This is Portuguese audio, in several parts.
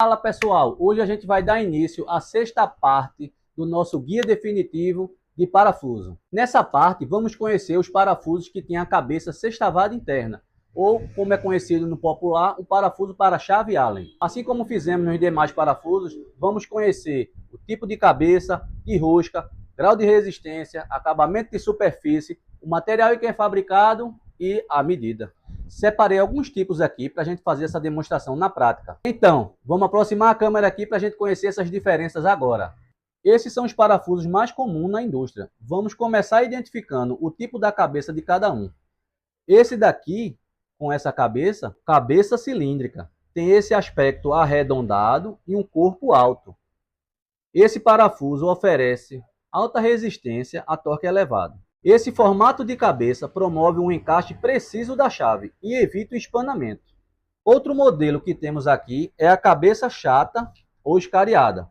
Fala pessoal, hoje a gente vai dar início à sexta parte do nosso guia definitivo de parafuso. Nessa parte vamos conhecer os parafusos que têm a cabeça sextavada interna, ou como é conhecido no popular, o parafuso para chave Allen. Assim como fizemos nos demais parafusos, vamos conhecer o tipo de cabeça, de rosca, grau de resistência, acabamento de superfície, o material em que é fabricado e a medida. Separei alguns tipos aqui para a gente fazer essa demonstração na prática. Então, vamos aproximar a câmera aqui para a gente conhecer essas diferenças agora. Esses são os parafusos mais comuns na indústria. Vamos começar identificando o tipo da cabeça de cada um. Esse daqui, com essa cabeça cilíndrica, tem esse aspecto arredondado e um corpo alto. Esse parafuso oferece alta resistência a torque elevado. Esse formato de cabeça promove um encaixe preciso da chave e evita o espanamento. Outro modelo que temos aqui é a cabeça chata ou escariada,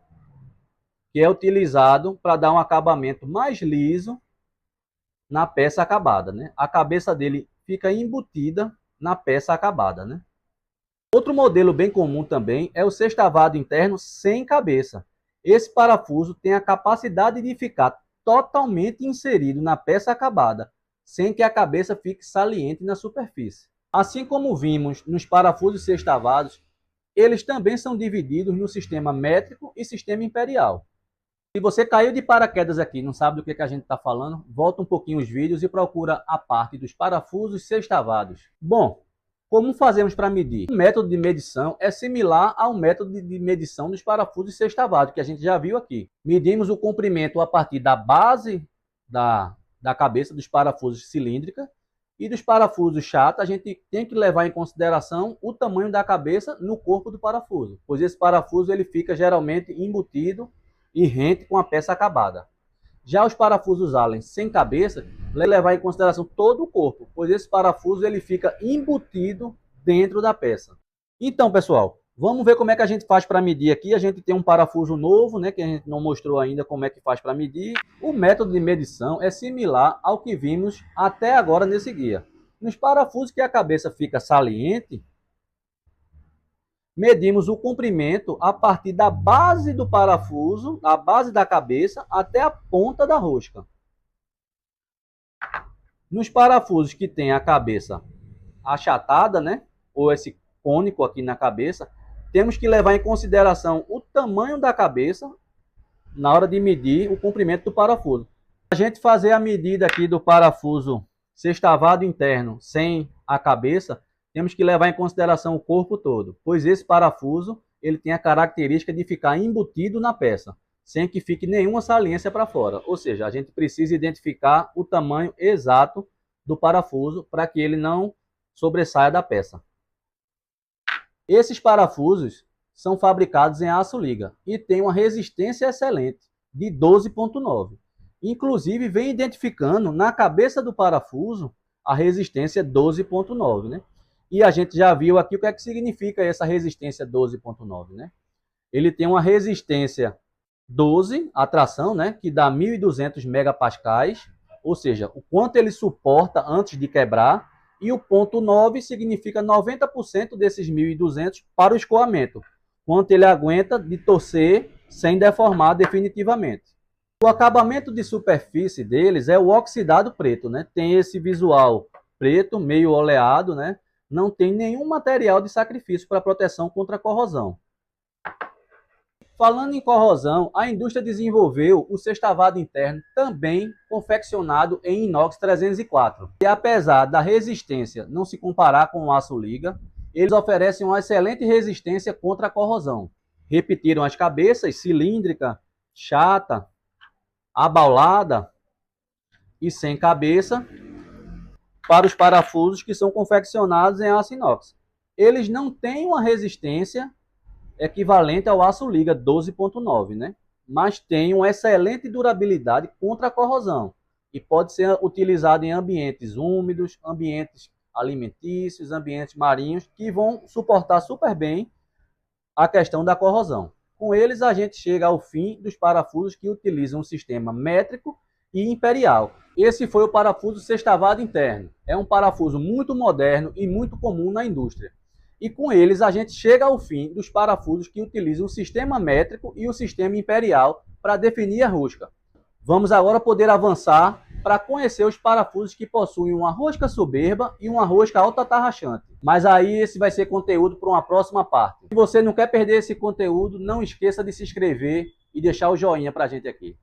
que é utilizado para dar um acabamento mais liso na peça acabada, né? A cabeça dele fica embutida na peça acabada, né? Outro modelo bem comum também é o sextavado interno sem cabeça. Esse parafuso tem a capacidade de ficar totalmente inserido na peça acabada, sem que a cabeça fique saliente na superfície. Assim como vimos nos parafusos sextavados, eles também são divididos no sistema métrico e sistema imperial. Se você caiu de paraquedas aqui e não sabe do que a gente está falando, volta um pouquinho os vídeos e procura a parte dos parafusos sextavados. Bom, como fazemos para medir? O método de medição é similar ao método de medição dos parafusos sextavados, que a gente já viu aqui. Medimos o comprimento a partir da base da cabeça dos parafusos cilíndrica e dos parafusos chata, a gente tem que levar em consideração o tamanho da cabeça no corpo do parafuso, pois esse parafuso ele fica geralmente embutido e rente com a peça acabada. Já os parafusos Allen sem cabeça, levar em consideração todo o corpo, pois esse parafuso ele fica embutido dentro da peça. Então, pessoal, vamos ver como é que a gente faz para medir aqui. A gente tem um parafuso novo, né, que a gente não mostrou ainda como é que faz para medir. O método de medição é similar ao que vimos até agora nesse guia. Nos parafusos que a cabeça fica saliente, medimos o comprimento a partir da base do parafuso, da base da cabeça, até a ponta da rosca. Nos parafusos que tem a cabeça achatada, né, ou esse cônico aqui na cabeça, temos que levar em consideração o tamanho da cabeça na hora de medir o comprimento do parafuso. A gente fazer a medida aqui do parafuso sextavado interno sem a cabeça, temos que levar em consideração o corpo todo, pois esse parafuso ele tem a característica de ficar embutido na peça, sem que fique nenhuma saliência para fora. Ou seja, a gente precisa identificar o tamanho exato do parafuso para que ele não sobressaia da peça. Esses parafusos são fabricados em aço liga e têm uma resistência excelente de 12,9. Inclusive, vem identificando na cabeça do parafuso a resistência 12,9, né? E a gente já viu aqui o que é que significa essa resistência 12,9, né? Ele tem uma resistência 12, a tração, né, que dá 1.200 megapascais, ou seja, o quanto ele suporta antes de quebrar, e o ponto 9 significa 90% desses 1.200 para o escoamento, quanto ele aguenta de torcer sem deformar definitivamente. O acabamento de superfície deles é o oxidado preto, né? Tem esse visual preto, meio oleado, né? Não tem nenhum material de sacrifício para proteção contra a corrosão. Falando em corrosão, a indústria desenvolveu o sextavado interno também confeccionado em inox 304. E apesar da resistência não se comparar com o aço liga, eles oferecem uma excelente resistência contra a corrosão. Repetiram as cabeças cilíndrica, chata, abaulada e sem cabeça para os parafusos que são confeccionados em aço inox. Eles não têm uma resistência equivalente ao aço liga 12,9, né? Mas tem uma excelente durabilidade contra a corrosão e pode ser utilizado em ambientes úmidos, ambientes alimentícios, ambientes marinhos, que vão suportar super bem a questão da corrosão. Com eles a gente chega ao fim dos parafusos que utilizam o sistema métrico e imperial. Esse foi o parafuso sextavado interno. É um parafuso muito moderno e muito comum na indústria. E com eles a gente chega ao fim dos parafusos que utilizam o sistema métrico e o sistema imperial para definir a rosca. Vamos agora poder avançar para conhecer os parafusos que possuem uma rosca soberba e uma rosca alta tarraxante. Mas aí esse vai ser conteúdo para uma próxima parte. Se você não quer perder esse conteúdo, não esqueça de se inscrever e deixar o joinha para a gente aqui.